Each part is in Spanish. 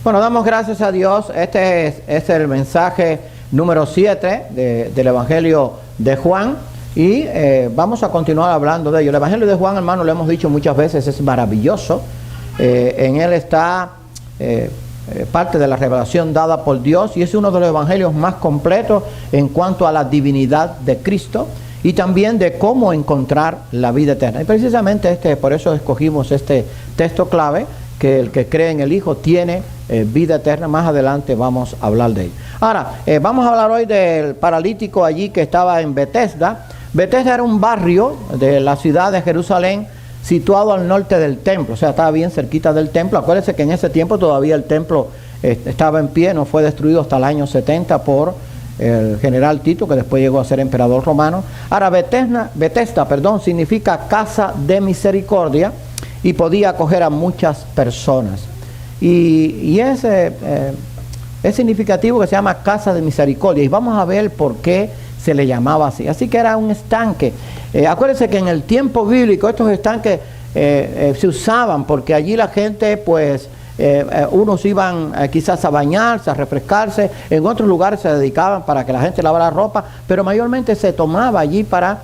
Bueno, damos gracias a Dios. Este es el mensaje número 7 del Evangelio de Juan. Y vamos a continuar hablando de ello. El Evangelio de Juan, hermano, lo hemos dicho muchas veces, es maravilloso. En él está parte de la revelación dada por Dios y es uno de los evangelios más completos en cuanto a la divinidad de Cristo y también de cómo encontrar la vida eterna. Y precisamente por eso escogimos este texto clave, que el que cree en el Hijo tiene vida eterna. Más adelante vamos a hablar de ello. Ahora, vamos a hablar hoy del paralítico allí que estaba en Betesda. Betesda era un barrio de la ciudad de Jerusalén situado al norte del templo, o sea, estaba bien cerquita del templo. Acuérdense que en ese tiempo todavía el templo estaba en pie, no fue destruido hasta el año 70 por el general Tito, que después llegó a ser emperador romano. Ahora, Betesda, significa casa de misericordia y podía acoger a muchas personas. Y es significativo que se llama casa de misericordia, y vamos a ver por qué se le llamaba así. Así que era un estanque. Acuérdense que en el tiempo bíblico estos estanques se usaban porque allí la gente, pues, unos iban quizás a bañarse, a refrescarse, en otros lugares se dedicaban para que la gente lavara ropa, pero mayormente se tomaba allí para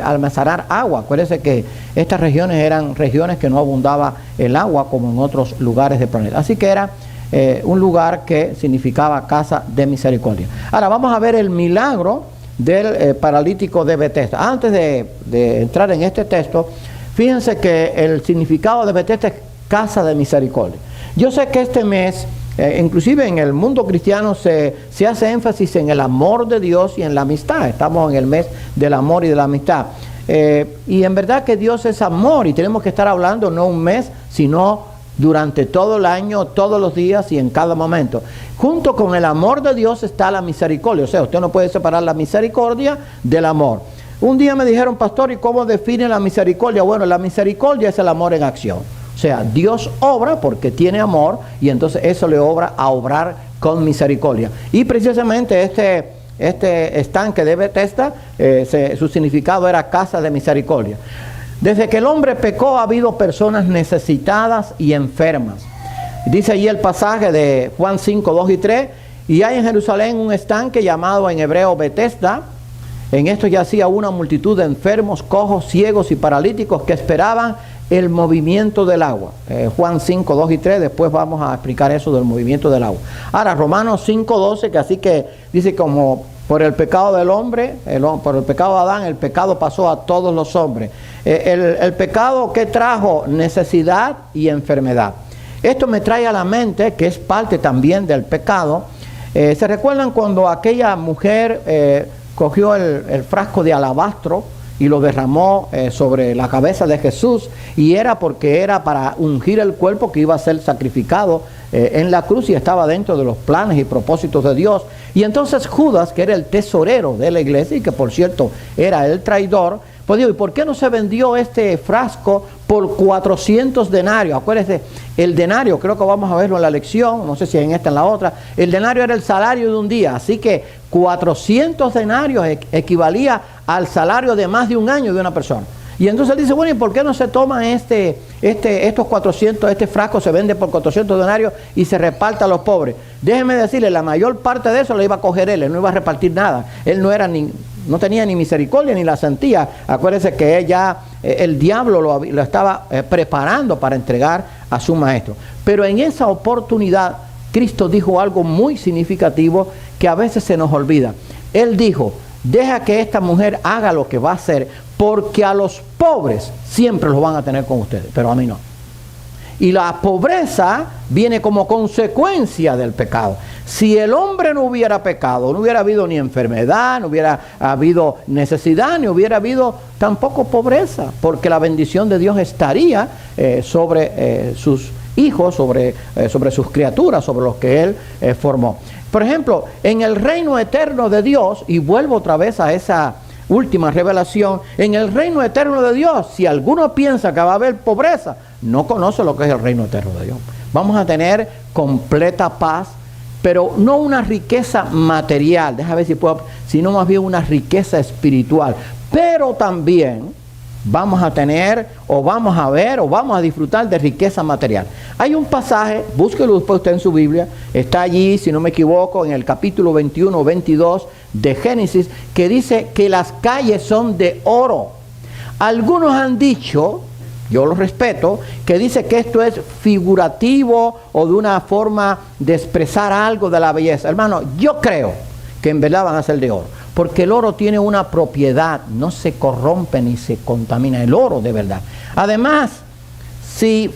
almacenar agua. Acuérdense que estas regiones eran regiones que no abundaba el agua como en otros lugares del planeta. Así que era un lugar que significaba casa de misericordia. Ahora vamos a ver el milagro del paralítico de Betesda. Antes de entrar en este texto, fíjense que el significado de Betesda es casa de misericordia. Yo sé que este mes, inclusive en el mundo cristiano, se hace énfasis en el amor de Dios y en la amistad. Estamos en el mes del amor y de la amistad. Y en verdad que Dios es amor y tenemos que estar hablando no un mes, sino durante todo el año, todos los días y en cada momento. Junto con el amor de Dios está la misericordia. O sea, usted no puede separar la misericordia del amor. Un día me dijeron, pastor, ¿y cómo define la misericordia? Bueno, la misericordia es el amor en acción. O sea, Dios obra porque tiene amor y entonces eso le obra a obrar con misericordia. Y precisamente este estanque de Betesda, su significado era casa de misericordia. Desde que el hombre pecó ha habido personas necesitadas y enfermas. Dice allí el pasaje de Juan 5, 2 y 3, y hay en Jerusalén un estanque llamado en hebreo Betesda. En esto yacía una multitud de enfermos, cojos, ciegos y paralíticos que esperaban el movimiento del agua. Juan 5, 2 y 3, después vamos a explicar eso del movimiento del agua. Ahora, Romanos 5, 12, que así que dice como por el pecado del hombre, por el pecado de Adán, el pecado pasó a todos los hombres. El pecado que trajo necesidad y enfermedad. Esto me trae a la mente, que es parte también del pecado. ¿Se recuerdan cuando aquella mujer cogió el frasco de alabastro y lo derramó sobre la cabeza de Jesús? Y era porque era para ungir el cuerpo que iba a ser sacrificado en la cruz y estaba dentro de los planes y propósitos de Dios. Y entonces Judas, que era el tesorero de la iglesia y que por cierto era el traidor, pues digo, ¿y por qué no se vendió este frasco por 400 denarios? Acuérdense, el denario, creo que vamos a verlo en la lección, no sé si en esta o en la otra, el denario era el salario de un día, así que 400 denarios equivalía al salario de más de un año de una persona. Y entonces él dice, bueno, ¿y por qué no se toma estos 400, este frasco se vende por 400 denarios y se reparte a los pobres? Déjeme decirle, la mayor parte de eso lo iba a coger él no iba a repartir nada. Él no tenía ni misericordia ni la sentía. Acuérdense que el diablo lo estaba preparando para entregar a su maestro. Pero en esa oportunidad, Cristo dijo algo muy significativo que a veces se nos olvida. Él dijo, deja que esta mujer haga lo que va a hacer, porque a los pobres siempre los van a tener con ustedes, pero a mí no. Y la pobreza viene como consecuencia del pecado. Si el hombre no hubiera pecado, no hubiera habido ni enfermedad, no hubiera habido necesidad, ni hubiera habido tampoco pobreza, porque la bendición de Dios estaría sobre sus hijos, sobre sus criaturas, sobre los que Él formó. Por ejemplo, en el reino eterno de Dios, y vuelvo otra vez a esa última revelación, en el reino eterno de Dios, si alguno piensa que va a haber pobreza, no conoce lo que es el reino eterno de Dios. Vamos a tener completa paz, pero no una riqueza material, déjame ver si puedo, sino más bien una riqueza espiritual. Pero también vamos a tener, o vamos a ver, o vamos a disfrutar de riqueza material. Hay un pasaje, búsquelo después usted en su Biblia, está allí, si no me equivoco, en el capítulo 21 o 22 de Génesis, que dice que las calles son de oro. Algunos han dicho, yo lo respeto, que dice que esto es figurativo o de una forma de expresar algo de la belleza. Hermano, yo creo que en verdad van a ser de oro, porque el oro tiene una propiedad, no se corrompe ni se contamina, el oro de verdad. Además, si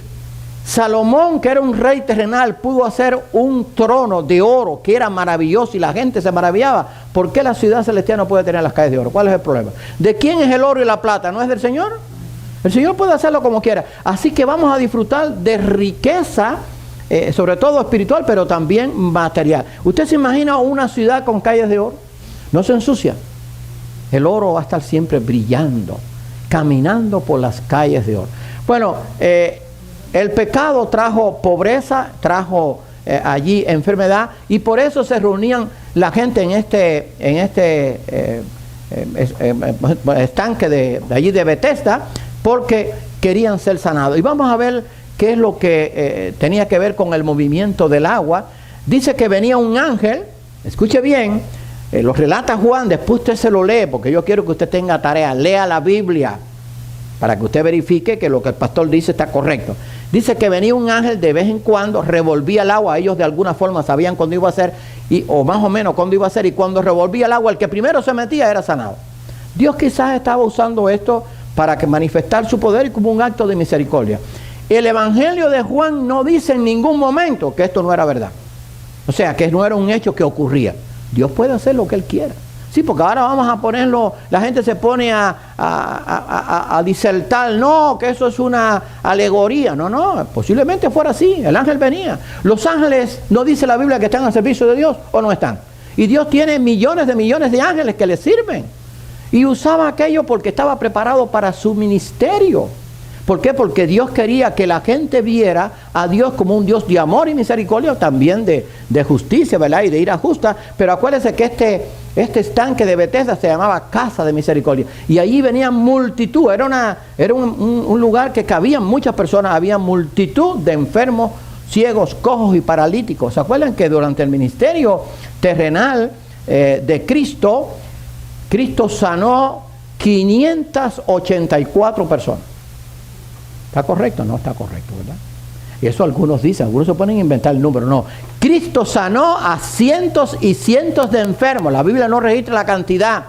Salomón, que era un rey terrenal, pudo hacer un trono de oro que era maravilloso y la gente se maravillaba, ¿por qué la ciudad celestial no puede tener las calles de oro? ¿Cuál es el problema? ¿De quién es el oro y la plata? ¿No es del Señor? El Señor puede hacerlo como quiera. Así que vamos a disfrutar de riqueza, sobre todo espiritual, pero también material. ¿Usted se imagina una ciudad con calles de oro? No se ensucia. El oro va a estar siempre brillando, caminando por las calles de oro. Bueno, el pecado trajo pobreza, trajo allí enfermedad, y por eso se reunían la gente en este estanque de allí de Betesda, porque querían ser sanados. Y vamos a ver qué es lo que tenía que ver con el movimiento del agua. Dice que venía un ángel, escuche bien, lo relata Juan, después usted se lo lee, porque yo quiero que usted tenga tarea, lea la Biblia, para que usted verifique que lo que el pastor dice está correcto. Dice que venía un ángel de vez en cuando, revolvía el agua, ellos de alguna forma sabían cuándo iba a ser, o más o menos cuándo iba a ser, y cuando revolvía el agua, el que primero se metía era sanado. Dios quizás estaba usando esto para que manifestar su poder y como un acto de misericordia. El Evangelio de Juan no dice en ningún momento que esto no era verdad. O sea, que no era un hecho que ocurría. Dios puede hacer lo que Él quiera. Sí, porque ahora vamos a ponerlo, la gente se pone a disertar, no, que eso es una alegoría. No, posiblemente fuera así, el ángel venía. Los ángeles, ¿no dice la Biblia que están al servicio de Dios o no están? Y Dios tiene millones de ángeles que le sirven. Y usaba aquello porque estaba preparado para su ministerio. ¿Por qué? Porque Dios quería que la gente viera a Dios como un Dios de amor y misericordia, también de justicia, ¿verdad? Y de ira justa. Pero acuérdense que este estanque de Betesda se llamaba Casa de Misericordia. Y allí venían multitud, era un lugar que cabían muchas personas, había multitud de enfermos, ciegos, cojos y paralíticos. ¿Se acuerdan que durante el ministerio terrenal de Cristo sanó 584 personas? ¿Está correcto? No está correcto, ¿verdad? Y eso algunos dicen, algunos se ponen a inventar el número. No, Cristo sanó a cientos y cientos de enfermos. La Biblia no registra la cantidad.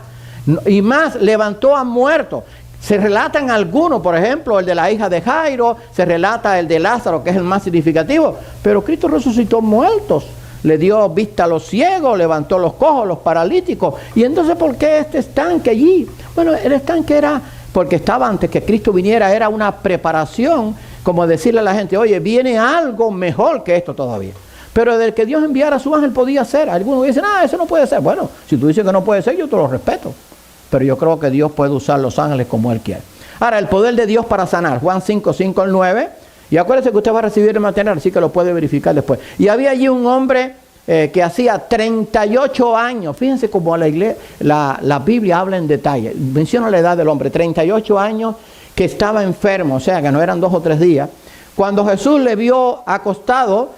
Y más, levantó a muertos. Se relatan algunos, por ejemplo, el de la hija de Jairo, se relata el de Lázaro, que es el más significativo. Pero Cristo resucitó muertos. Le dio vista a los ciegos, levantó los cojos, los paralíticos. Y entonces, ¿por qué este estanque allí? Bueno, el estanque era, porque estaba antes que Cristo viniera, era una preparación, como decirle a la gente, oye, viene algo mejor que esto todavía. Pero del que Dios enviara a su ángel podía ser. Algunos dicen, eso no puede ser. Bueno, si tú dices que no puede ser, yo te lo respeto. Pero yo creo que Dios puede usar los ángeles como Él quiere. Ahora, el poder de Dios para sanar. Juan 5, 5 al 9. Y acuérdese que usted va a recibir el material, así que lo puede verificar después. Y había allí un hombre que hacía 38 años. Fíjense cómo la Biblia habla en detalle. Menciona la edad del hombre. 38 años que estaba enfermo. O sea, que no eran 2 o 3 días. Cuando Jesús le vio acostado,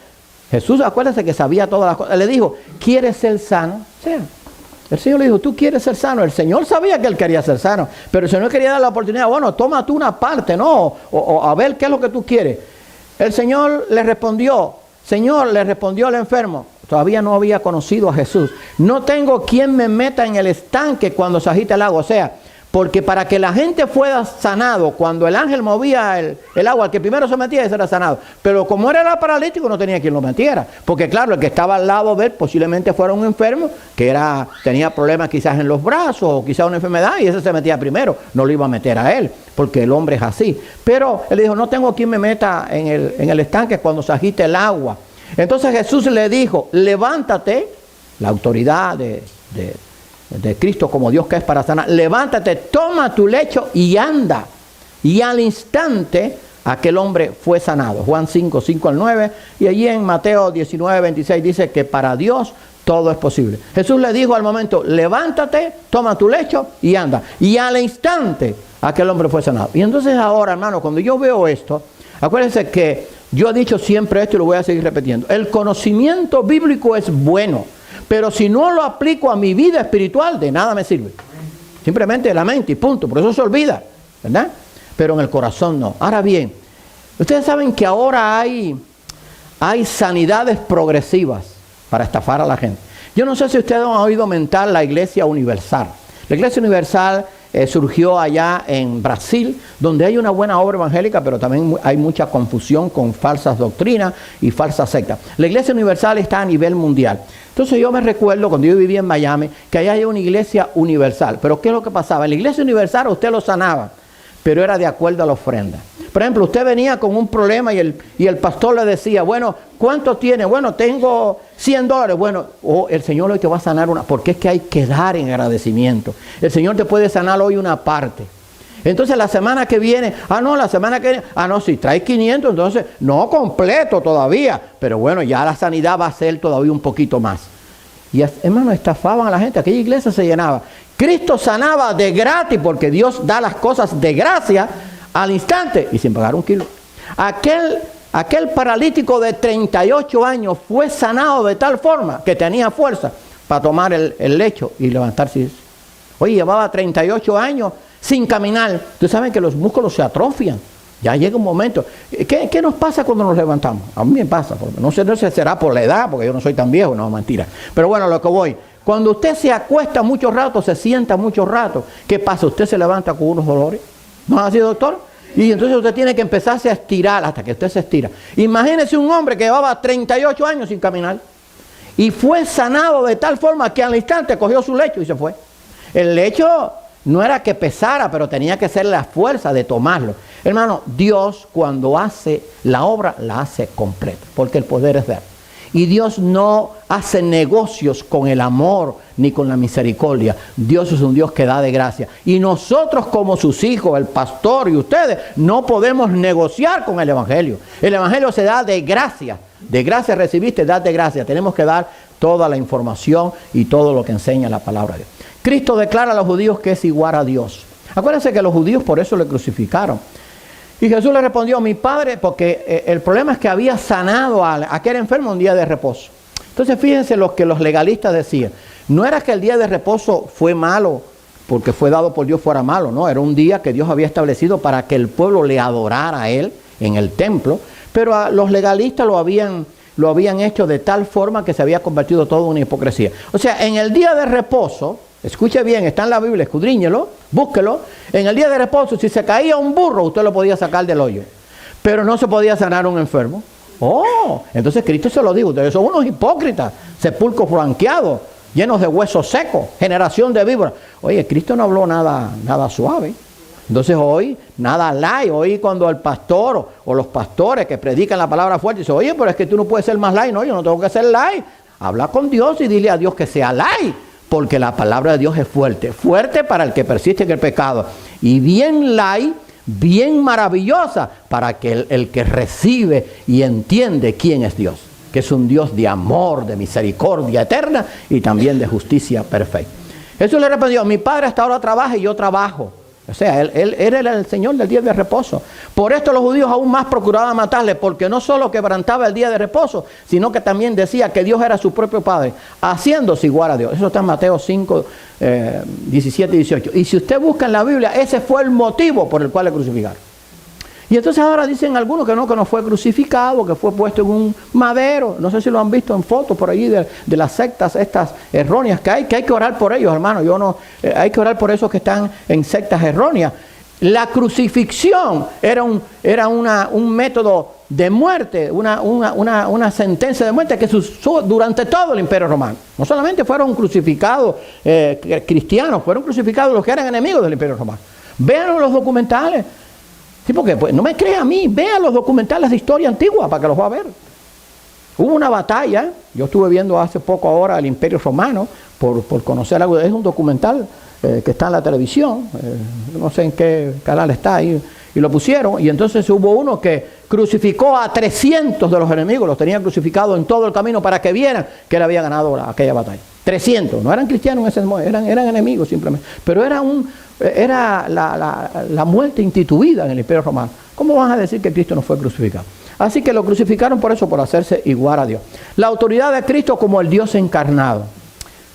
Jesús, acuérdese que sabía todas las cosas. Le dijo, ¿quieres ser sano? O sea, el Señor le dijo, ¿tú quieres ser sano? El Señor sabía que él quería ser sano, pero el Señor quería dar la oportunidad. Bueno, toma tú una parte, ¿no? O a ver qué es lo que tú quieres. El Señor le respondió, Señor, le respondió al enfermo, todavía no había conocido a Jesús. No tengo quien me meta en el estanque cuando se agita el agua. O sea, porque para que la gente fuera sanado, cuando el ángel movía el agua, el que primero se metía, ese era sanado. Pero como era paralítico, no tenía quien lo metiera. Porque claro, el que estaba al lado de él posiblemente fuera un enfermo, que tenía problemas quizás en los brazos, o quizás una enfermedad, y ese se metía primero. No lo iba a meter a él, porque el hombre es así. Pero él dijo, no tengo quien me meta en el estanque cuando se agite el agua. Entonces Jesús le dijo, levántate, la autoridad de Cristo como Dios que es para sanar, levántate, toma tu lecho y anda. Y al instante aquel hombre fue sanado. Juan 5, 5 al 9, y allí en Mateo 19, 26 dice que para Dios todo es posible. Jesús le dijo al momento, levántate, toma tu lecho y anda. Y al instante, aquel hombre fue sanado. Y entonces ahora, hermano, cuando yo veo esto, acuérdense que yo he dicho siempre esto y lo voy a seguir repitiendo. El conocimiento bíblico es bueno, pero si no lo aplico a mi vida espiritual, de nada me sirve. Simplemente la mente y punto. Por eso se olvida, ¿verdad? Pero en el corazón no. Ahora bien, ustedes saben que ahora hay sanidades progresivas para estafar a la gente. Yo no sé si ustedes han oído mentar la Iglesia Universal. La Iglesia Universal surgió allá en Brasil, donde hay una buena obra evangélica, pero también hay mucha confusión con falsas doctrinas y falsas sectas. La Iglesia Universal está a nivel mundial. Entonces yo me recuerdo cuando yo vivía en Miami, que allá hay una iglesia universal. Pero ¿qué es lo que pasaba? En la Iglesia Universal usted lo sanaba, pero era de acuerdo a la ofrenda. Por ejemplo, usted venía con un problema y el pastor le decía, bueno, ¿cuánto tiene? Bueno, tengo $100. Bueno, el Señor hoy te va a sanar una, porque es que hay que dar en agradecimiento. El Señor te puede sanar hoy una parte. Entonces la semana que viene, si traes 500, entonces no completo todavía, pero bueno, ya la sanidad va a ser todavía un poquito más. Y hermano, estafaban a la gente, aquella iglesia se llenaba. Cristo sanaba de gratis, porque Dios da las cosas de gracia al instante y sin pagar un kilo. Aquel paralítico de 38 años fue sanado de tal forma que tenía fuerza para tomar el lecho y levantarse. Oye, llevaba 38 años sin caminar. Ustedes saben que los músculos se atrofian. Ya llega un momento. ¿Qué nos pasa cuando nos levantamos? A mí me pasa. No sé si será por la edad, porque yo no soy tan viejo, no, mentira. Pero bueno, lo que voy. Cuando usted se acuesta mucho rato, se sienta mucho rato, ¿qué pasa? Usted se levanta con unos dolores. ¿No es así, doctor? Y entonces usted tiene que empezarse a estirar hasta que usted se estira. Imagínese un hombre que llevaba 38 años sin caminar y fue sanado de tal forma que al instante cogió su lecho y se fue. El lecho no era que pesara, pero tenía que ser la fuerza de tomarlo. Hermano, Dios cuando hace la obra, la hace completa, porque el poder es de Él. Y Dios no hace negocios con el amor ni con la misericordia. Dios es un Dios que da de gracia. Y nosotros como sus hijos, el pastor y ustedes, no podemos negociar con el Evangelio. El Evangelio se da de gracia. De gracia recibiste, das de gracia. Tenemos que dar toda la información y todo lo que enseña la palabra de Dios. Cristo declara a los judíos que es igual a Dios. Acuérdense que los judíos por eso le crucificaron. Y Jesús le respondió, mi Padre, porque el problema es que había sanado a aquel enfermo un día de reposo. Entonces fíjense lo que los legalistas decían. No era que el día de reposo fue malo, porque fue dado por Dios fuera malo, no. Era un día que Dios había establecido para que el pueblo le adorara a Él en el templo. Pero los legalistas lo habían hecho de tal forma que se había convertido todo en una hipocresía. O sea, en el día de reposo, escuche bien, está en la Biblia, escudriñelo, búsquelo. En el día de reposo, si se caía un burro, usted lo podía sacar del hoyo. Pero no se podía sanar a un enfermo. Oh, entonces Cristo se lo dijo. Ustedes son unos hipócritas, sepulcros blanqueados, llenos de huesos secos, generación de víboras. Oye, Cristo no habló nada suave. Entonces hoy, nada light. Hoy cuando el pastor o los pastores que predican la palabra fuerte dicen, oye, pero es que tú no puedes ser más light. No, yo no tengo que ser light. Habla con Dios y dile a Dios que sea light. Porque la palabra de Dios es fuerte. Fuerte para el que persiste en el pecado. Y bien light, bien maravillosa para que el que recibe y entiende quién es Dios. Que es un Dios de amor, de misericordia eterna y también de justicia perfecta. Jesús le respondió, mi Padre hasta ahora trabaja y yo trabajo. O sea, él era el Señor del día de reposo. Por esto los judíos aún más procuraban matarle, porque no solo quebrantaba el día de reposo, sino que también decía que Dios era su propio Padre, haciéndose igual a Dios. Eso está en Mateo 5, 17 y 18. Y si usted busca en la Biblia, ese fue el motivo por el cual le crucificaron. Y entonces ahora dicen algunos que no fue crucificado, que fue puesto en un madero. No sé si lo han visto en fotos por allí de las sectas estas erróneas que hay que orar por ellos, hermano. Hay que orar por esos que están en sectas erróneas. La crucifixión era un método de muerte, una sentencia de muerte que se usó durante todo el Imperio Romano. No solamente fueron crucificados cristianos, fueron crucificados los que eran enemigos del Imperio Romano. Vean los documentales. Sí, porque pues, no me crea a mí, vea los documentales de historia antigua para que los va a ver. Hubo una batalla, yo estuve viendo hace poco ahora el Imperio Romano, por conocer algo, es un documental que está en la televisión, no sé en qué canal está ahí, y lo pusieron, y entonces hubo uno que crucificó a 300 de los enemigos, los tenía crucificados en todo el camino para que vieran que él había ganado aquella batalla. 300, no eran cristianos en ese momento, eran enemigos simplemente, pero era la muerte instituida en el Imperio Romano. ¿Cómo vas a decir que Cristo no fue crucificado? Así que lo crucificaron por eso, por hacerse igual a Dios. La autoridad de Cristo como el Dios encarnado.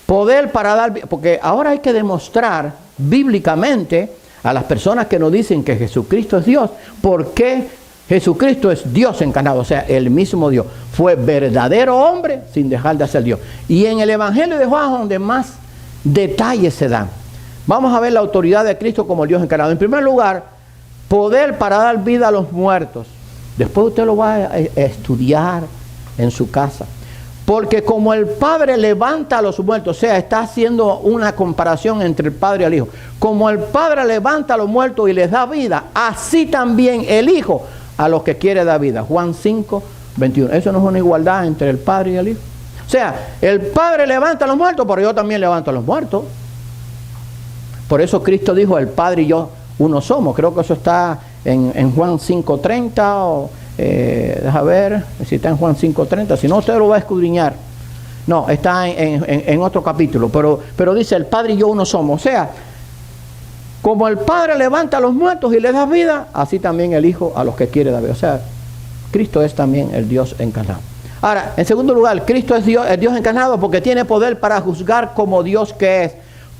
Poder para dar, porque ahora hay que demostrar bíblicamente a las personas que nos dicen que Jesucristo es Dios, por qué Jesucristo es Dios encarnado, o sea, el mismo Dios. Fue verdadero hombre sin dejar de ser Dios. Y en el Evangelio de Juan es donde más detalles se dan. Vamos a ver la autoridad de Cristo como el Dios encarnado. En primer lugar, poder para dar vida a los muertos. Después usted lo va a estudiar en su casa. Porque como el Padre levanta a los muertos, o sea, está haciendo una comparación entre el Padre y el Hijo. Como el Padre levanta a los muertos y les da vida, así también el Hijo a los que quiere dar vida. Juan 5, 21. Eso no es una igualdad entre el Padre y el Hijo. O sea, el Padre levanta a los muertos, pero yo también levanto a los muertos. Por eso Cristo dijo, el Padre y yo uno somos. Creo que eso está en Juan 5:30 o... deja ver si está en Juan 5:30, si no usted lo va a escudriñar. No, está en otro capítulo, pero dice el Padre y yo uno somos. O sea, como el Padre levanta a los muertos y les da vida, así también el Hijo a los que quiere dar vida. O sea, Cristo es también el Dios encarnado. Ahora, en segundo lugar, Cristo es Dios, el Dios encarnado porque tiene poder para juzgar como Dios que es.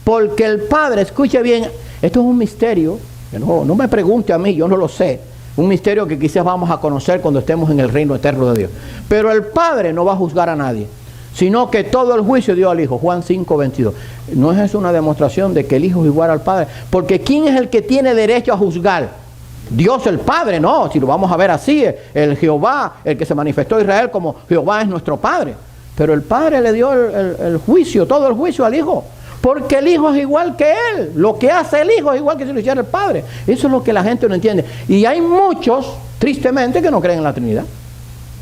Porque el Padre, escuche bien, esto es un misterio, que no me pregunte a mí, yo no lo sé. Un misterio que quizás vamos a conocer cuando estemos en el reino eterno de Dios. Pero el Padre no va a juzgar a nadie, sino que todo el juicio dio al Hijo. Juan 5:22. ¿No es eso una demostración de que el Hijo es igual al Padre? Porque ¿quién es el que tiene derecho a juzgar? Dios el Padre, no. Si lo vamos a ver así, el Jehová, el que se manifestó a Israel como Jehová es nuestro Padre. Pero el Padre le dio el juicio, todo el juicio al Hijo. Porque el Hijo es igual que Él. Lo que hace el Hijo es igual que si lo hiciera el Padre. Eso es lo que la gente no entiende. Y hay muchos, tristemente, que no creen en la Trinidad.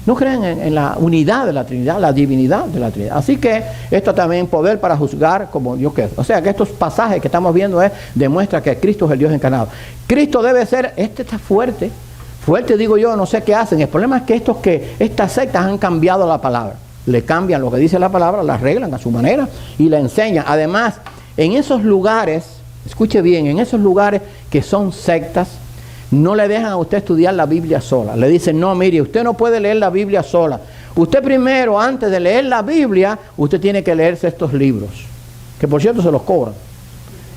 No creen en la unidad de la Trinidad, la divinidad de la Trinidad. Así que esto también poder para juzgar como Dios que es. O sea que estos pasajes que estamos viendo demuestra que Cristo es el Dios encarnado. Cristo debe ser, está fuerte. Fuerte digo yo, no sé qué hacen. El problema es que estas sectas han cambiado la palabra. Le cambian lo que dice la palabra, la arreglan a su manera y la enseñan. Además, en esos lugares, escuche bien, en esos lugares que son sectas, no le dejan a usted estudiar la Biblia sola. Le dicen, no, mire, usted no puede leer la Biblia sola. Usted primero, antes de leer la Biblia, usted tiene que leerse estos libros, que por cierto se los cobran.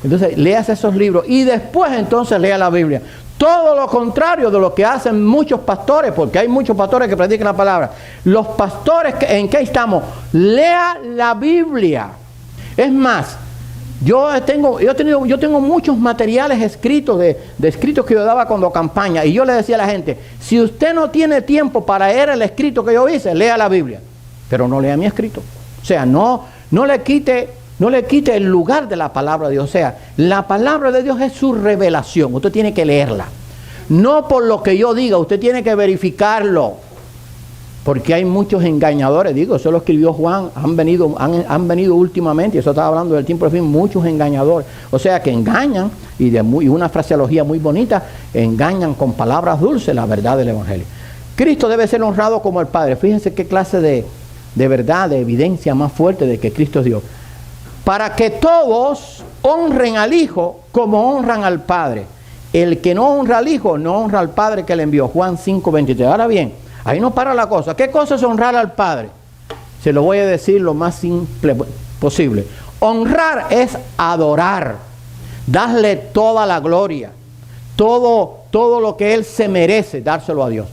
Entonces, léase esos libros y después entonces lea la Biblia. Todo lo contrario de lo que hacen muchos pastores, porque hay muchos pastores que predican la palabra. Los pastores, ¿en qué estamos? Lea la Biblia. Es más, yo tengo muchos materiales escritos, de escritos que yo daba cuando campaña, y yo le decía a la gente, si usted no tiene tiempo para leer el escrito que yo hice, lea la Biblia, pero no lea mi escrito. O sea, no le quite el lugar de la palabra de Dios. O sea, la palabra de Dios es su revelación. Usted tiene que leerla. No por lo que yo diga, usted tiene que verificarlo. Porque hay muchos engañadores. Digo, eso lo escribió Juan. Han venido últimamente, y eso estaba hablando del tiempo del fin, muchos engañadores. O sea, que engañan, y una fraseología muy bonita, engañan con palabras dulces la verdad del Evangelio. Cristo debe ser honrado como el Padre. Fíjense qué clase de verdad, de evidencia más fuerte de que Cristo es Dios. Para que todos honren al Hijo como honran al Padre. El que no honra al Hijo, no honra al Padre que le envió. Juan 5:23. Ahora bien, ahí no para la cosa. ¿Qué cosa es honrar al Padre? Se lo voy a decir lo más simple posible. Honrar es adorar. Darle toda la gloria. Todo lo que Él se merece, dárselo a Dios.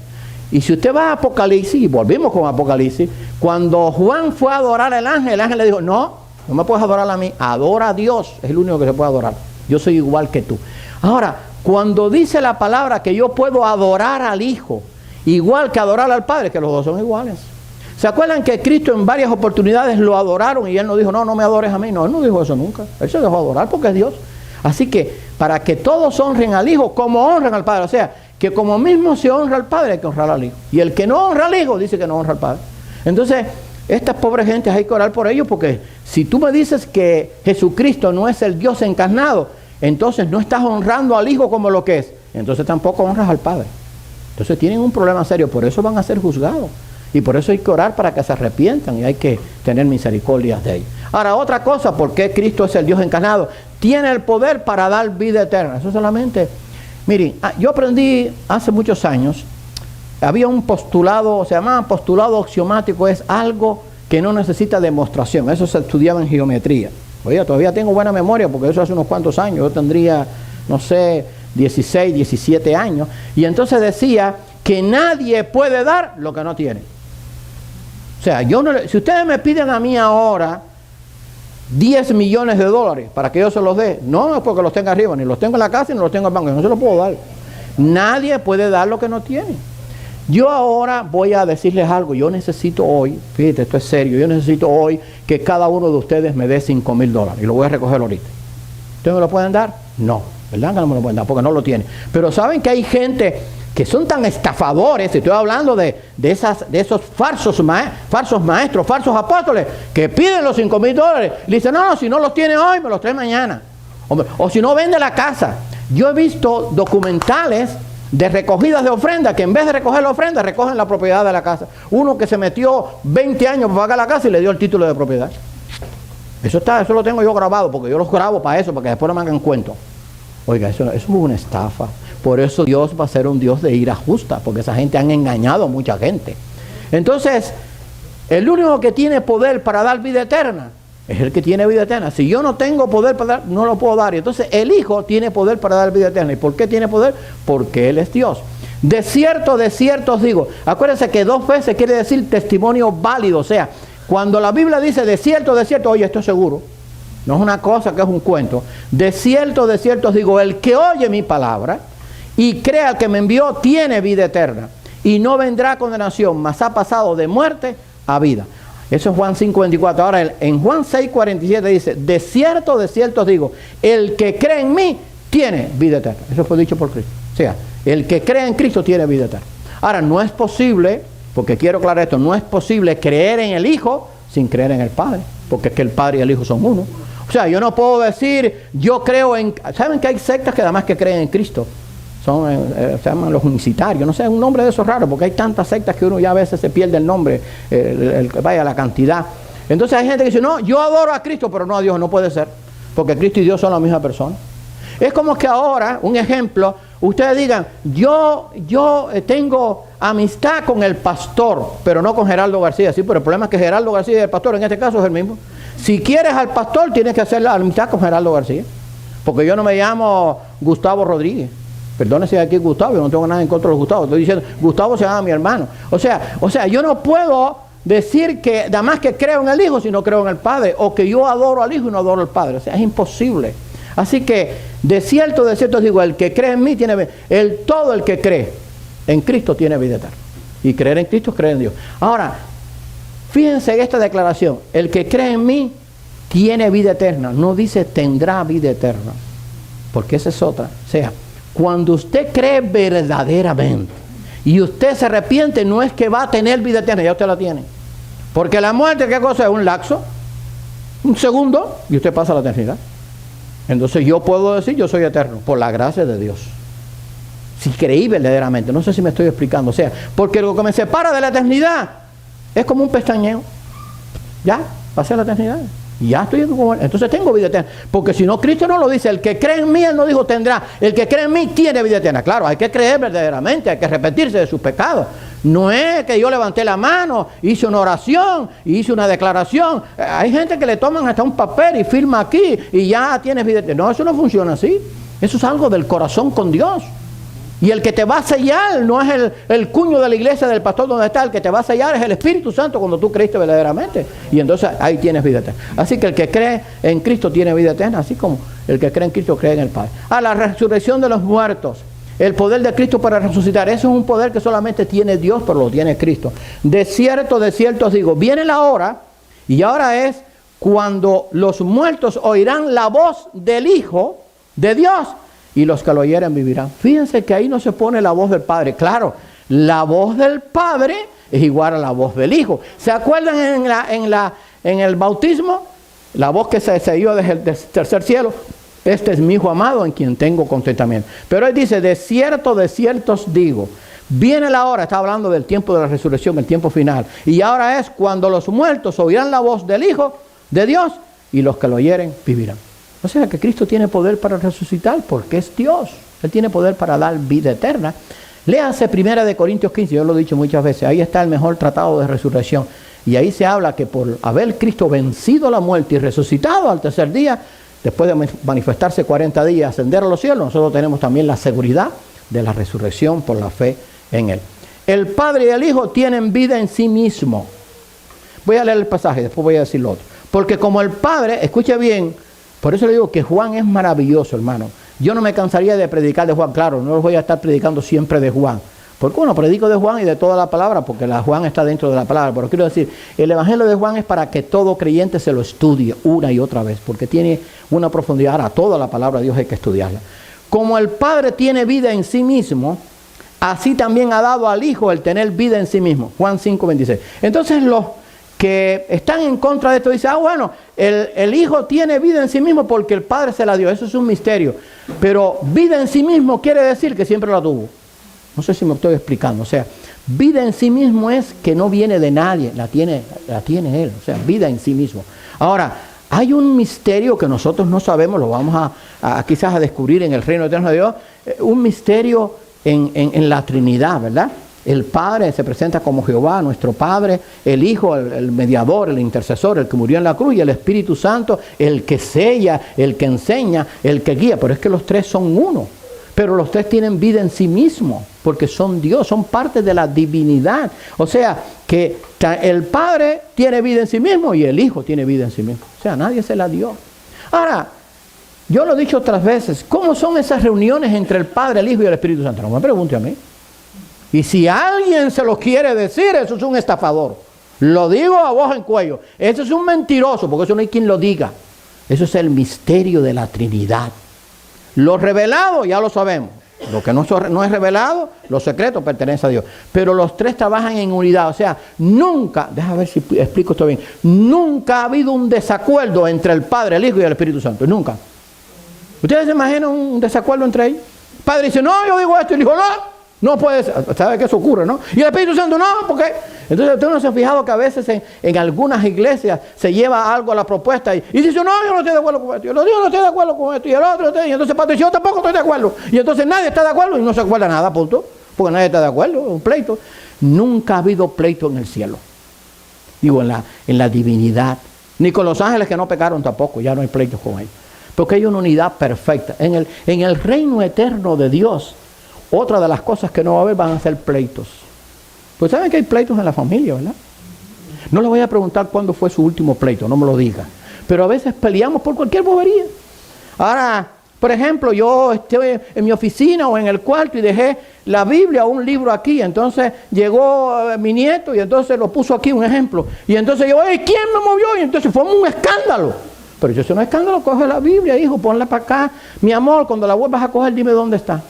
Y si usted va a Apocalipsis, y volvimos con Apocalipsis, cuando Juan fue a adorar al ángel, el ángel le dijo, no me puedes adorar a mí, adora a Dios, es el único que se puede adorar. Yo soy igual que tú. Ahora, cuando dice la palabra que yo puedo adorar al Hijo, igual que adorar al Padre, que los dos son iguales. ¿Se acuerdan que Cristo en varias oportunidades lo adoraron y Él no dijo, no me adores a mí? No, Él no dijo eso nunca. Él se dejó adorar porque es Dios. Así que, para que todos honren al Hijo como honran al Padre, o sea, que como mismo se honra al Padre, hay que honrar al Hijo. Y el que no honra al Hijo, dice que no honra al Padre. Entonces, estas pobres gentes hay que orar por ellos, porque si tú me dices que Jesucristo no es el Dios encarnado, entonces no estás honrando al Hijo como lo que es. entonces tampoco honras al Padre. Entonces tienen un problema serio, por eso van a ser juzgados. Y por eso hay que orar para que se arrepientan y hay que tener misericordia de ellos. Ahora, otra cosa, ¿por qué Cristo es el Dios encarnado? Tiene el poder para dar vida eterna. Eso solamente, miren, yo aprendí hace muchos años, había un postulado, se llamaba postulado axiomático, es algo que no necesita demostración. Eso se estudiaba en geometría. Oye, todavía tengo buena memoria porque eso hace unos cuantos años. Yo tendría, no sé, 16, 17 años. Y entonces decía que nadie puede dar lo que no tiene. O sea, si ustedes me piden a mí ahora 10 millones de dólares para que yo se los dé, no es porque los tenga arriba, ni los tengo en la casa ni los tengo en el banco, yo no se los puedo dar. Nadie puede dar lo que no tiene. Yo ahora voy a decirles algo, yo necesito hoy, fíjate, esto es serio, yo necesito hoy que cada uno de ustedes me dé $5,000 y lo voy a recoger ahorita. ¿Ustedes me lo pueden dar? No, ¿verdad que no me lo pueden dar? Porque no lo tienen. Pero saben que hay gente que son tan estafadores, estoy hablando de esos falsos maestros, falsos apóstoles, que piden los $5,000, le dicen, no, si no los tiene hoy, me los trae mañana. O si no, vende la casa. Yo he visto documentales de recogidas de ofrenda, que en vez de recoger la ofrenda, recogen la propiedad de la casa. Uno que se metió 20 años para pagar la casa y le dio el título de propiedad. Eso lo tengo yo grabado, porque yo los grabo para eso, para que después no me hagan cuento. Oiga, eso es una estafa. Por eso Dios va a ser un Dios de ira justa, porque esa gente han engañado a mucha gente. Entonces, el único que tiene poder para dar vida eterna es el que tiene vida eterna. Si yo no tengo poder para dar, no lo puedo dar. Y entonces el Hijo tiene poder para dar vida eterna. ¿Y por qué tiene poder? Porque Él es Dios. De cierto os digo. Acuérdense que 2 veces quiere decir testimonio válido. O sea, cuando la Biblia dice de cierto, oye, esto es seguro. No es una cosa que es un cuento. De cierto os digo, el que oye mi palabra y crea al que me envió tiene vida eterna. Y no vendrá a condenación, mas ha pasado de muerte a vida. Eso es Juan 5:24. Ahora en Juan 6:47 dice, de cierto os digo, el que cree en mí tiene vida eterna. Eso fue dicho por Cristo. O sea, el que cree en Cristo tiene vida eterna. Ahora, no es posible, porque quiero aclarar esto, no es posible creer en el Hijo sin creer en el Padre, porque es que el Padre y el Hijo son uno. O sea, yo no puedo decir, yo creo en... ¿Saben que hay sectas que además que creen en Cristo? Se llaman los unicitarios, no sé, un nombre de esos raros, porque hay tantas sectas que uno ya a veces se pierde el nombre, vaya la cantidad. Entonces hay gente que dice, no, yo adoro a Cristo, pero no a Dios. No puede ser, porque Cristo y Dios son la misma persona. Es como que ahora, un ejemplo, ustedes digan, yo tengo amistad con el pastor, pero no con Gerardo García. Sí, pero el problema es que Gerardo García y el pastor en este caso es el mismo. Si quieres al pastor, tienes que hacer la amistad con Gerardo García, porque yo no me llamo Gustavo Rodríguez. Perdone si aquí es Gustavo, yo no tengo nada en contra de los Gustavos. Estoy diciendo, Gustavo se llama mi hermano. O sea, yo no puedo decir que nada más que creo en el Hijo si no creo en el Padre, o que yo adoro al Hijo y no adoro al Padre. O sea, es imposible. Así que, de cierto os digo, el que cree en mí tiene vida. Todo el que cree en Cristo tiene vida eterna. Y creer en Cristo es creer en Dios. Ahora, fíjense en esta declaración. El que cree en mí tiene vida eterna. No dice tendrá vida eterna. Porque esa es otra. O sea, cuando usted cree verdaderamente y usted se arrepiente, no es que va a tener vida eterna, ya usted la tiene. Porque la muerte, ¿qué cosa es? Un lapso, un segundo, y usted pasa a la eternidad. Entonces yo puedo decir, yo soy eterno, por la gracia de Dios. Si creí verdaderamente, no sé si me estoy explicando. O sea, porque lo que me separa de la eternidad es como un pestañeo. Ya, pasé a la eternidad. Y ya estoy con él. Entonces tengo vida eterna. Porque si no, Cristo no lo dice. El que cree en mí, Él no dijo tendrá. El que cree en mí tiene vida eterna. Claro, hay que creer verdaderamente, hay que arrepentirse de sus pecados. No es que yo levanté la mano, hice una oración, hice una declaración. Hay gente que le toman hasta un papel y firma aquí y ya tienes vida eterna. No, eso no funciona así. Eso es algo del corazón con Dios. Y el que te va a sellar no es el cuño de la iglesia del pastor donde está. El que te va a sellar es el Espíritu Santo cuando tú creíste verdaderamente. Y entonces ahí tienes vida eterna. Así que el que cree en Cristo tiene vida eterna, así como el que cree en Cristo cree en el Padre. La resurrección de los muertos. El poder de Cristo para resucitar. Eso es un poder que solamente tiene Dios, pero lo tiene Cristo. De cierto os digo, viene la hora, y ahora es cuando los muertos oirán la voz del Hijo de Dios, y los que lo oyeren vivirán. Fíjense que ahí no se pone la voz del Padre. Claro, la voz del Padre es igual a la voz del Hijo. ¿Se acuerdan en el bautismo? La voz que se dio desde el tercer cielo. Este es mi Hijo amado en quien tengo contentamiento. Pero Él dice, de cierto os digo, viene la hora, está hablando del tiempo de la resurrección, el tiempo final. Y ahora es cuando los muertos oirán la voz del Hijo de Dios y los que lo oyeren vivirán. O sea que Cristo tiene poder para resucitar porque es Dios. Él tiene poder para dar vida eterna. Léase 1 Corintios 15, yo lo he dicho muchas veces, ahí está el mejor tratado de resurrección. Y ahí se habla que por haber Cristo vencido la muerte y resucitado al tercer día, después de manifestarse 40 días, ascender a los cielos, nosotros tenemos también la seguridad de la resurrección por la fe en Él. El Padre y el Hijo tienen vida en sí mismo. Voy a leer el pasaje, después voy a decir lo otro. Porque como el Padre, escuche bien, por eso le digo que Juan es maravilloso, hermano. Yo no me cansaría de predicar de Juan, claro, no los voy a estar predicando siempre de Juan. Porque bueno, predico de Juan y de toda la palabra, porque la Juan está dentro de la palabra. Pero quiero decir, el Evangelio de Juan es para que todo creyente se lo estudie una y otra vez, porque tiene una profundidad. Ahora, toda la palabra de Dios hay que estudiarla. Como el Padre tiene vida en sí mismo, así también ha dado al Hijo el tener vida en sí mismo. Juan 5:26. Entonces los que están en contra de esto dicen, bueno, el Hijo tiene vida en sí mismo porque el Padre se la dio. Eso es un misterio. Pero vida en sí mismo quiere decir que siempre la tuvo. No sé si me estoy explicando. O sea, vida en sí mismo es que no viene de nadie, la tiene Él. O sea, vida en sí mismo. Ahora, hay un misterio que nosotros no sabemos, lo vamos a quizás a descubrir en el reino eterno de Dios, un misterio en la Trinidad, ¿verdad? El Padre se presenta como Jehová, nuestro Padre, el Hijo, el mediador, el intercesor, el que murió en la cruz, y el Espíritu Santo, el que sella, el que enseña, el que guía. Pero es que los tres son uno. Pero los tres tienen vida en sí mismos, porque son Dios, son parte de la divinidad. O sea, que el Padre tiene vida en sí mismo y el Hijo tiene vida en sí mismo. O sea, nadie se la dio. Ahora, yo lo he dicho otras veces, ¿cómo son esas reuniones entre el Padre, el Hijo y el Espíritu Santo? No me pregunte a mí. Y si alguien se lo quiere decir, eso es un estafador. Lo digo a voz en cuello. Eso es un mentiroso, porque eso no hay quien lo diga. Eso es el misterio de la Trinidad. Lo revelado ya lo sabemos. Lo que no es revelado, lo secreto pertenece a Dios. Pero los tres trabajan en unidad. O sea, nunca, déjame ver si explico esto bien, nunca ha habido un desacuerdo entre el Padre, el Hijo y el Espíritu Santo. Nunca. ¿Ustedes se imaginan un desacuerdo entre ellos? El Padre dice, no, yo digo esto. Y el Hijo, no puede ser. ¿Sabe que eso ocurre, no? Y el Espíritu Santo, no, porque... Entonces usted no se ha fijado que a veces en algunas iglesias se lleva algo a la propuesta y dice, no, yo no estoy de acuerdo con esto, yo no estoy de acuerdo con esto, y el otro, y entonces Patricio, yo tampoco estoy de acuerdo, y entonces nadie está de acuerdo y no se acuerda nada, punto, porque nadie está de acuerdo, un pleito. Nunca ha habido pleito en el cielo, digo, en la divinidad, ni con los ángeles que no pecaron tampoco, ya no hay pleitos con ellos, porque hay una unidad perfecta. En el reino eterno de Dios, otra de las cosas que no va a haber van a ser pleitos. Pues saben que hay pleitos en la familia, ¿verdad? No les voy a preguntar cuándo fue su último pleito, no me lo digan. Pero a veces peleamos por cualquier bobería. Ahora, por ejemplo, yo estoy en mi oficina o en el cuarto y dejé la Biblia o un libro aquí. Entonces llegó mi nieto y entonces lo puso aquí, un ejemplo. Y entonces yo, ¿quién me movió? Y entonces fue un escándalo. Pero yo, si no es escándalo, coge la Biblia, hijo, ponla para acá. Mi amor, cuando la vuelvas a coger, dime dónde está.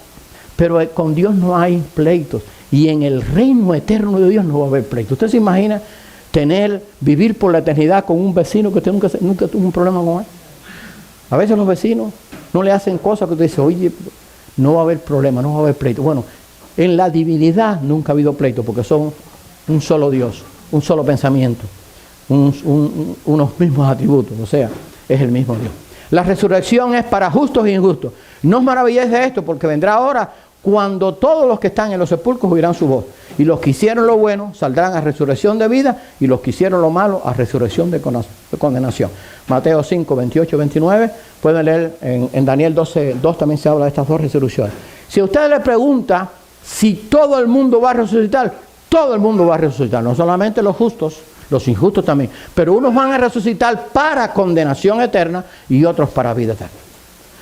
Pero con Dios no hay pleitos. Y en el reino eterno de Dios no va a haber pleito. ¿Usted se imagina vivir por la eternidad con un vecino que usted nunca tuvo un problema con él? A veces los vecinos no le hacen cosas que usted dice, oye, no va a haber problema, no va a haber pleito. Bueno, en la divinidad nunca ha habido pleito porque son un solo Dios, un solo pensamiento, unos mismos atributos. O sea, es el mismo Dios. La resurrección es para justos e injustos. No os maravilléis de esto, porque vendrá ahora cuando todos los que están en los sepulcros oirán su voz. Y los que hicieron lo bueno saldrán a resurrección de vida, y los que hicieron lo malo a resurrección de condenación. Mateo 5, 28, 29. Pueden leer en Daniel 12, 2 también se habla de estas dos resurrecciones. Si a usted le pregunta si todo el mundo va a resucitar, todo el mundo va a resucitar. No solamente los justos, los injustos también. Pero unos van a resucitar para condenación eterna y otros para vida eterna.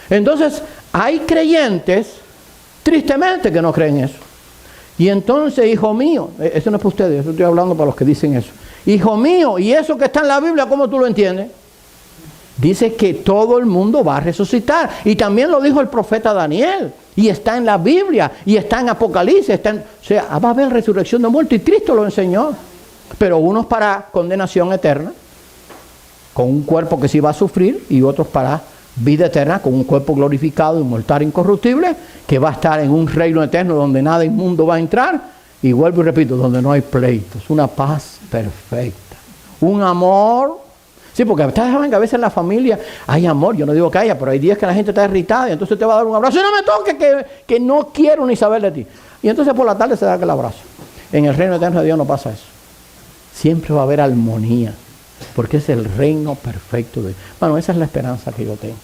Entonces, hay creyentes, tristemente, que no creen eso. Y entonces, hijo mío, eso no es para ustedes, eso estoy hablando para los que dicen eso. Hijo mío, ¿y eso que está en la Biblia, cómo tú lo entiendes? Dice que todo el mundo va a resucitar. Y también lo dijo el profeta Daniel. Y está en la Biblia, y está en Apocalipsis. O sea, va a haber resurrección de muertos, y Cristo lo enseñó. Pero unos para condenación eterna, con un cuerpo que sí va a sufrir, y otros para vida eterna con un cuerpo glorificado, inmortal, incorruptible, que va a estar en un reino eterno donde nada inmundo va a entrar, y vuelvo y repito, donde no hay pleitos, una paz perfecta, un amor. Sí, porque ustedes saben que a veces en la familia hay amor, yo no digo que haya, pero hay días que la gente está irritada y entonces te va a dar un abrazo, y no me toques, que no quiero ni saber de ti. Y entonces por la tarde se da aquel abrazo. En el reino eterno de Dios no pasa eso. Siempre va a haber armonía, porque es el reino perfecto de Dios. Bueno, esa es la esperanza que yo tengo.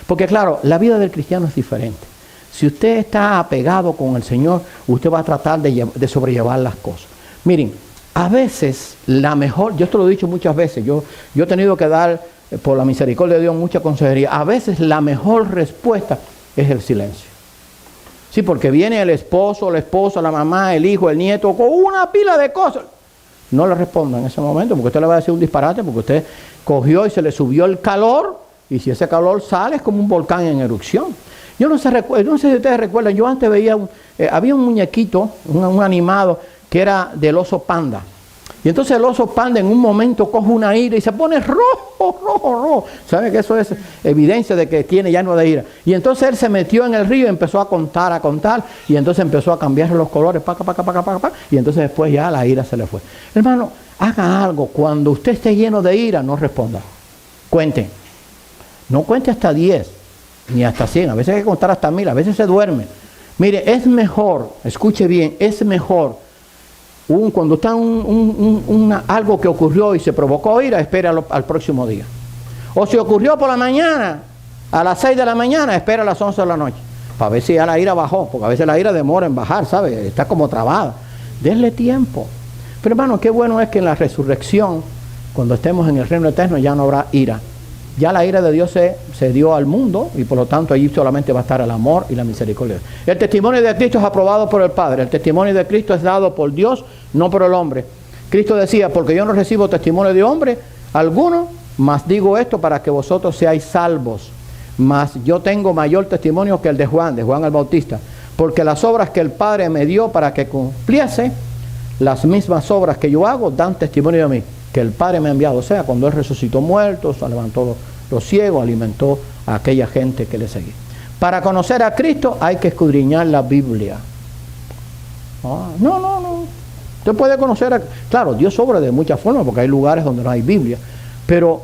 Porque claro, la vida del cristiano es diferente. Si usted está apegado con el Señor, usted va a tratar de sobrellevar las cosas. Miren, a veces la mejor, yo esto lo he dicho muchas veces, yo he tenido que dar, por la misericordia de Dios, mucha consejería. A veces la mejor respuesta es el silencio. Sí, porque viene el esposo, la esposa, la mamá, el hijo, el nieto, con una pila de cosas. No le responda en ese momento, porque usted le va a decir un disparate, porque usted cogió y se le subió el calor, y si ese calor sale es como un volcán en erupción. Yo no sé si ustedes recuerdan, yo antes veía, había un muñequito, un animado, que era del oso panda. Y entonces el oso panda en un momento coge una ira y se pone rojo. ¿Saben que eso es evidencia de que tiene llano de ira? Y entonces él se metió en el río y empezó a contar, y entonces empezó a cambiar los colores, y entonces después ya la ira se le fue. Hermano, haga algo. Cuando usted esté lleno de ira, no responda. Cuente. No cuente hasta 10, ni hasta 100. A veces hay que contar hasta 1000, a veces se duerme. Mire, es mejor, escuche bien, es mejor cuando está algo que ocurrió y se provocó ira, espera al próximo día. O si ocurrió por la mañana, a las 6 de la mañana, espera a las 11 de la noche, para ver si ya la ira bajó, porque a veces la ira demora en bajar, ¿sabe? Está como trabada. Denle tiempo. Pero hermano, qué bueno es que en la resurrección, cuando estemos en el reino eterno, ya no habrá ira. Ya la ira de Dios se dio al mundo, y por lo tanto allí solamente va a estar el amor y la misericordia. El testimonio de Cristo es aprobado por el Padre. El testimonio de Cristo es dado por Dios, no por el hombre. Cristo decía, porque yo no recibo testimonio de hombre alguno, mas digo esto para que vosotros seáis salvos. Mas yo tengo mayor testimonio que el de Juan el Bautista, porque las obras que el Padre me dio para que cumpliese, las mismas obras que yo hago, dan testimonio de mí, que el Padre me ha enviado. O sea, cuando Él resucitó muertos, levantó los ciegos, alimentó a aquella gente que le seguía. Para conocer a Cristo hay que escudriñar la Biblia. No. Usted puede conocer claro, Dios obra de muchas formas, porque hay lugares donde no hay Biblia. Pero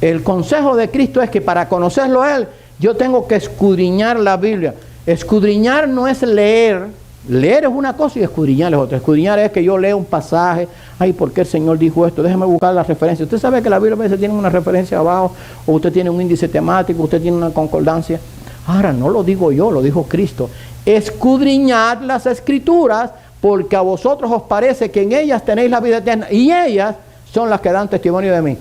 el consejo de Cristo es que para conocerlo a Él, yo tengo que escudriñar la Biblia. Escudriñar no es leer. Leer es una cosa y escudriñar es otra. Escudriñar es que yo leo un pasaje, ay, ¿por qué el Señor dijo esto? Déjeme buscar la referencia. Usted sabe que la Biblia a veces tiene una referencia abajo, o usted tiene un índice temático, usted tiene una concordancia. Ahora, no lo digo yo, lo dijo Cristo. Escudriñad las Escrituras, porque a vosotros os parece que en ellas tenéis la vida eterna, y ellas son las que dan testimonio de mí.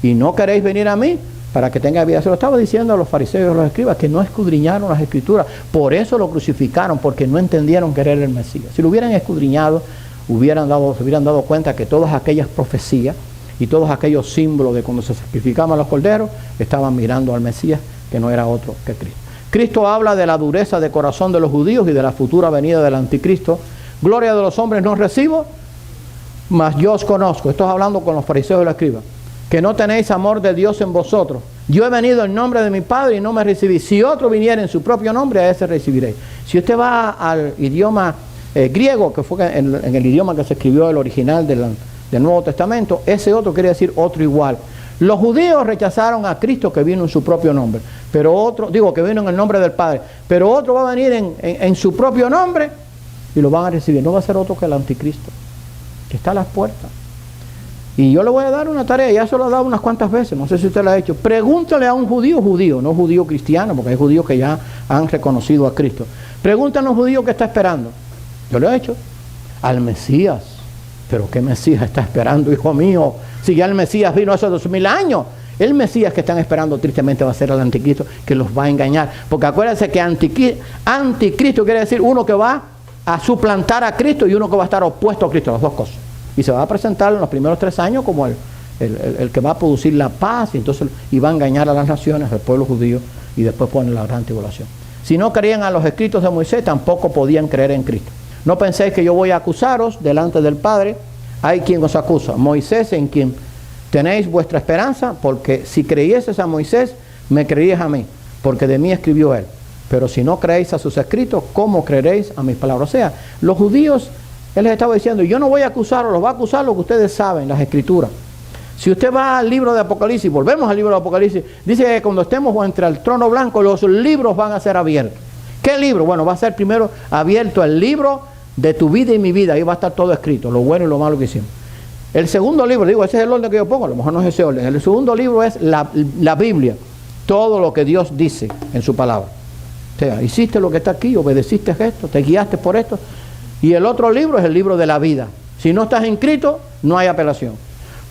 Y no queréis venir a mí para que tenga vida. Se lo estaba diciendo a los fariseos y a los escribas, que no escudriñaron las Escrituras. Por eso lo crucificaron, porque no entendieron que era el Mesías. Si lo hubieran escudriñado, se hubieran dado cuenta que todas aquellas profecías y todos aquellos símbolos de cuando se sacrificaban los corderos, estaban mirando al Mesías, que no era otro que Cristo. Cristo habla de la dureza de corazón de los judíos y de la futura venida del anticristo. Gloria de los hombres no recibo, mas yo os conozco. Estoy hablando con los fariseos y los escribas. Que no tenéis amor de Dios en vosotros. Yo he venido en nombre de mi Padre y no me recibís. Si otro viniera en su propio nombre, a ese recibiréis. Si usted va al idioma griego, que fue en el idioma que se escribió el original del Nuevo Testamento, ese otro quiere decir otro igual. Los judíos rechazaron a Cristo que vino en su propio nombre, pero otro, que vino en el nombre del Padre, pero otro va a venir en su propio nombre y lo van a recibir. No va a ser otro que el anticristo, que está a las puertas. Y yo le voy a dar una tarea, ya se lo he dado unas cuantas veces, no sé si usted la ha hecho. Pregúntale a un judío, no judío cristiano, porque hay judíos que ya han reconocido a Cristo. Pregúntale a un judío que está esperando. Yo lo he hecho. Al Mesías. ¿Pero qué Mesías está esperando, hijo mío? Si ya el Mesías vino hace 2000 años. El Mesías que están esperando tristemente va a ser el anticristo, que los va a engañar. Porque acuérdense que anticristo quiere decir uno que va a suplantar a Cristo y uno que va a estar opuesto a Cristo, las dos cosas. Y se va a presentar en los primeros 3 años como el que va a producir la paz, y va a engañar a las naciones, al pueblo judío, y después pone la gran tribulación. Si no creían a los escritos de Moisés, tampoco podían creer en Cristo. No penséis que yo voy a acusaros delante del Padre. Hay quien os acusa, Moisés, en quien tenéis vuestra esperanza, porque si creyeses a Moisés, me creeréis a mí, porque de mí escribió él. Pero si no creéis a sus escritos, ¿cómo creeréis a mis palabras? O sea, los judíos, él les estaba diciendo, yo no voy a acusarlos, los voy a acusar lo que ustedes saben, las escrituras. Si usted va al libro de Apocalipsis, volvemos al libro de Apocalipsis, dice que cuando estemos entre el trono blanco, los libros van a ser abiertos. ¿Qué libro? Bueno, va a ser primero abierto el libro de tu vida y mi vida. Ahí va a estar todo escrito, lo bueno y lo malo que hicimos. El segundo libro, digo, ese es el orden que yo pongo, a lo mejor no es ese orden. El segundo libro es la Biblia, todo lo que Dios dice en su palabra. O sea, hiciste lo que está aquí, obedeciste esto, te guiaste por esto. Y el otro libro es el libro de la vida. Si no estás inscrito, no hay apelación.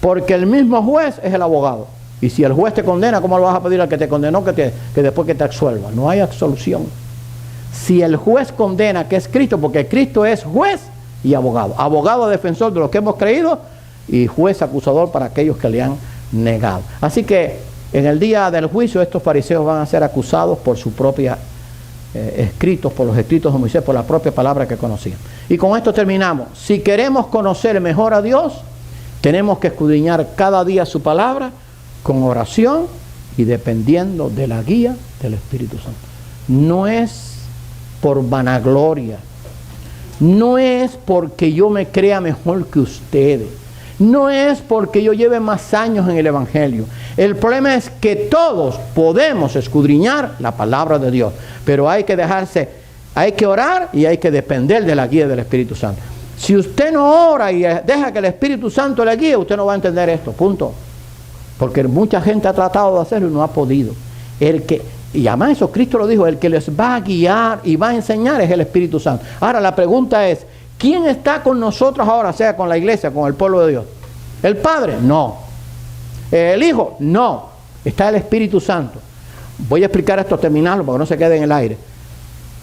Porque el mismo juez es el abogado. Y si el juez te condena, ¿cómo le vas a pedir al que te condenó que después que te absuelva? No hay absolución. Si el juez condena, que es Cristo, porque Cristo es juez y abogado. Abogado defensor de los que hemos creído y juez acusador para aquellos que le han negado. Así que en el día del juicio estos fariseos van a ser acusados por su propia escritos, por los escritos de Moisés, por la propia palabra que conocían. Y con esto terminamos. Si queremos conocer mejor a Dios, tenemos que escudriñar cada día su palabra con oración y dependiendo de la guía del Espíritu Santo. No es por vanagloria, no es porque yo me crea mejor que ustedes, no es porque yo lleve más años en el Evangelio. El problema es que todos podemos escudriñar la palabra de Dios, pero hay que hay que orar y hay que depender de la guía del Espíritu Santo. Si usted no ora y deja que el Espíritu Santo le guíe, usted no va a entender esto, punto. Porque mucha gente ha tratado de hacerlo y no ha podido. Y además eso Cristo lo dijo, el que les va a guiar y va a enseñar es el Espíritu Santo. Ahora la pregunta es, ¿quién está con nosotros ahora, sea con la iglesia, con el pueblo de Dios? ¿El Padre? No. ¿El Hijo? No. Está el Espíritu Santo. Voy a explicar esto, terminarlo, para que no se quede en el aire.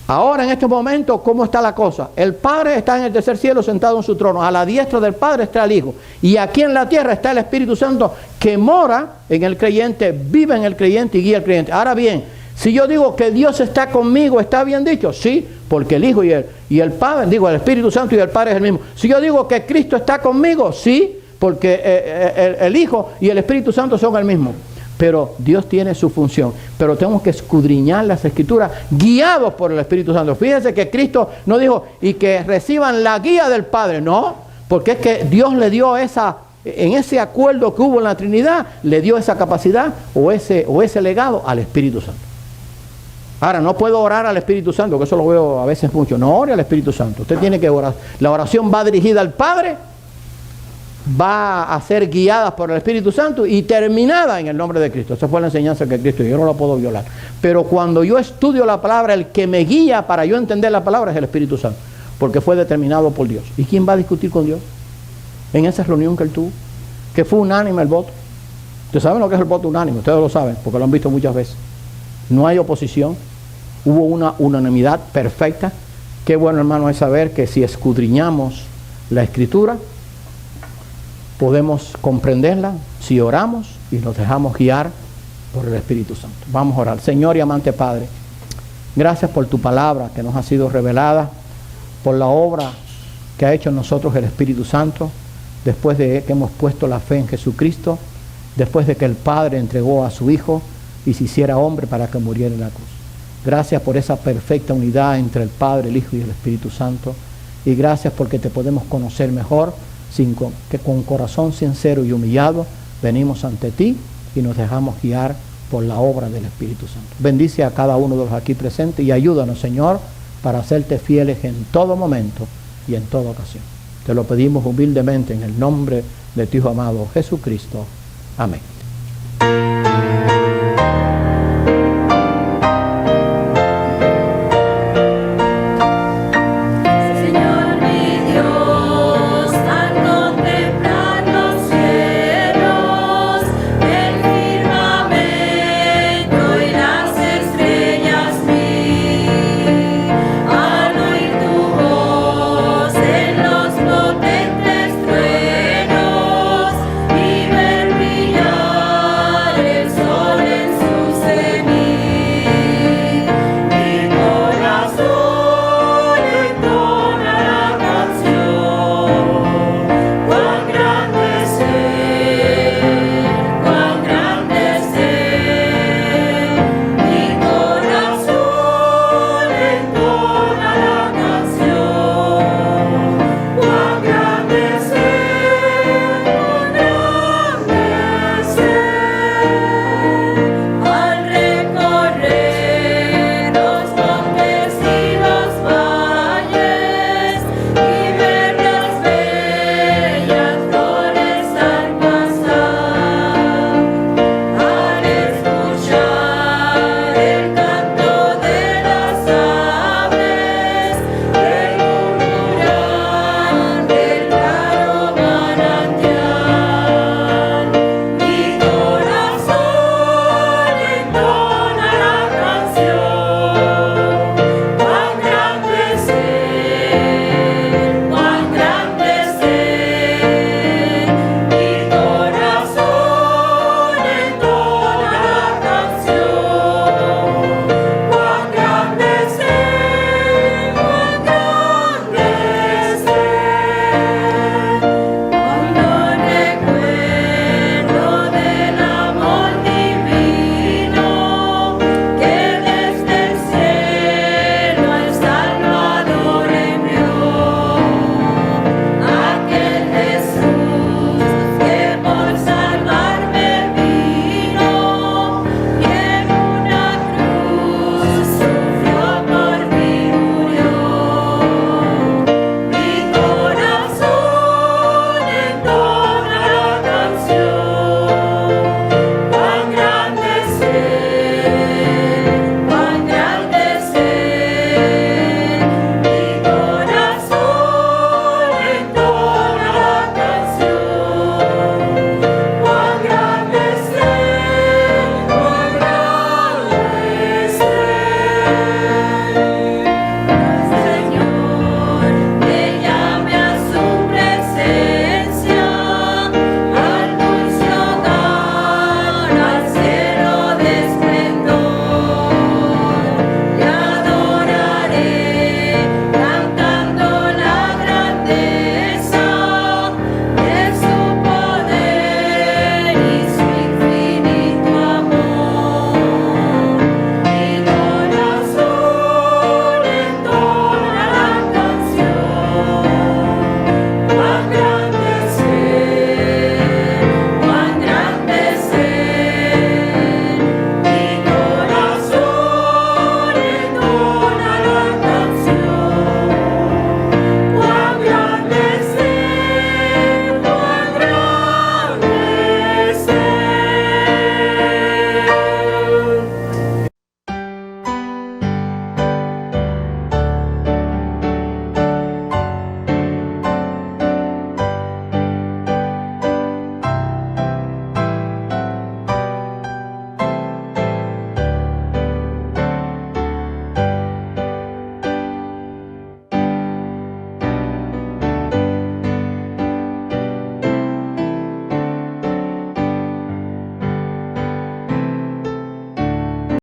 Ahora, en este momento, ¿cómo está la cosa? El Padre está en el tercer cielo sentado en su trono. A la diestra del Padre está el Hijo. Y aquí en la tierra está el Espíritu Santo que mora en el creyente, vive en el creyente y guía al creyente. Ahora bien, si yo digo que Dios está conmigo, ¿está bien dicho? Sí, porque el Hijo y el Padre, digo, el Espíritu Santo y el Padre es el mismo. Si yo digo que Cristo está conmigo, sí, porque el Hijo y el Espíritu Santo son el mismo. Pero Dios tiene su función. Pero tenemos que escudriñar las Escrituras guiados por el Espíritu Santo. Fíjense que Cristo no dijo, y que reciban la guía del Padre. No, porque es que Dios le dio en ese acuerdo que hubo en la Trinidad, le dio esa capacidad o ese legado al Espíritu Santo. Ahora, no puedo orar al Espíritu Santo, que eso lo veo a veces mucho. No ore al Espíritu Santo. Usted tiene que orar. La oración va dirigida al Padre, va a ser guiada por el Espíritu Santo y terminada en el nombre de Cristo. Esa fue la enseñanza que Cristo dio. Yo no la puedo violar. Pero cuando yo estudio la palabra, el que me guía para yo entender la palabra es el Espíritu Santo, porque fue determinado por Dios. ¿Y quién va a discutir con Dios? En esa reunión que él tuvo, que fue unánime el voto. Ustedes saben lo que es el voto unánime, ustedes lo saben, porque lo han visto muchas veces. No hay oposición, hubo una unanimidad perfecta. Qué bueno, hermano, es saber que si escudriñamos la Escritura, podemos comprenderla si oramos y nos dejamos guiar por el Espíritu Santo. Vamos a orar. Señor y amante Padre, gracias por tu palabra que nos ha sido revelada, por la obra que ha hecho en nosotros el Espíritu Santo, después de que hemos puesto la fe en Jesucristo, después de que el Padre entregó a su Hijo y se hiciera hombre para que muriera en la cruz. Gracias por esa perfecta unidad entre el Padre, el Hijo y el Espíritu Santo. Y gracias porque te podemos conocer mejor, que con corazón sincero y humillado venimos ante ti y nos dejamos guiar por la obra del Espíritu Santo. Bendice a cada uno de los aquí presentes y ayúdanos, Señor, para hacerte fieles en todo momento y en toda ocasión. Te lo pedimos humildemente en el nombre de tu Hijo amado Jesucristo. Amén.